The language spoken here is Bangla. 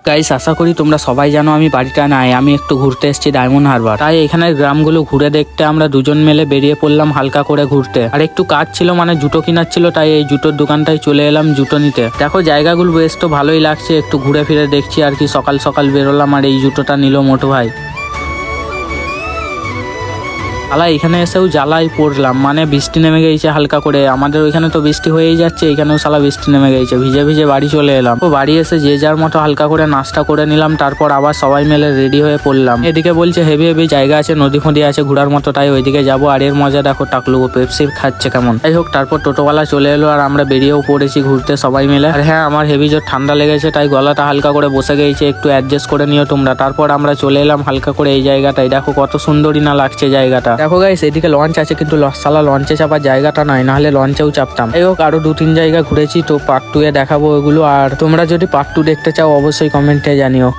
গাইস, আশা করি তোমরা সবাই জানো আমি বাড়িটা নাই, আমি একটু ঘুরতে এসেছি ডায়মন্ড হারবার। তাই এখানের গ্রামগুলো ঘুরে দেখতে আমরা দুজন মিলে বেরিয়ে পড়লাম হালকা করে ঘুরতে। আর একটু কাজ ছিল, মানে জুতো কেনার ছিল, তাই এই জুতোর দোকানটায় চলে এলাম জুতো নিতে। দেখো জায়গাগুলো বেশ তো ভালোই লাগছে, একটু ঘুরে ফিরে দেখছি আর কি। সকাল সকাল বেরোলাম আর এই জুতোটা নিল মোটু ভাই। আলা এখানে এসেও জ্বালাই পড়লাম, মানে বৃষ্টি নেমে গেছে হালকা করে। আমাদের ওইখানে তো বৃষ্টি হয়েই যাচ্ছে, এখানেও সালা বৃষ্টি নেমে গেছে। ভিজে ভিজে বাড়ি চলে এলাম। তো বাড়ি এসে যে যার মতো হালকা করে নাস্তা করে নিলাম, তারপর আবার সবাই মিলে রেডি হয়ে পড়লাম। এদিকে বলছে হেভি হেভি জায়গা আছে, নদী ফদি আছে ঘোরার মতো, তাই ওইদিকে যাবো। আর এর মজা দেখো, টাকলু পেপসি খাচ্ছে কেমন। যাই হোক, তারপর টোটোওয়ালা চলে এলো আর আমরা বেরিয়েও পড়েছি ঘুরতে সবাই মিলে। আর হ্যাঁ, আমার হেভি জোর ঠান্ডা লেগেছে, তাই গলাটা হালকা করে বসে গেছে, একটু অ্যাডজাস্ট করে নিও তোমরা। তারপর আমরা চলে এলাম হালকা করে এই জায়গাটায়। দেখো কত সুন্দরই না লাগছে জায়গাটা। দেখো গাইস, এদিকে লঞ্চ আছে, কিন্তু সালা লঞ্চে চাপার জায়গাটা নাই, নাহলে লঞ্চেও চাপতাম। যাই হোক, আরো 2-3 জায়গা ঘুরেছি, তো পার্ট 2 এ দেখাবো ওগুলো। আর তোমরা যদি পার্ট 2 দেখতে চাও অবশ্যই কমেন্টে জানিও।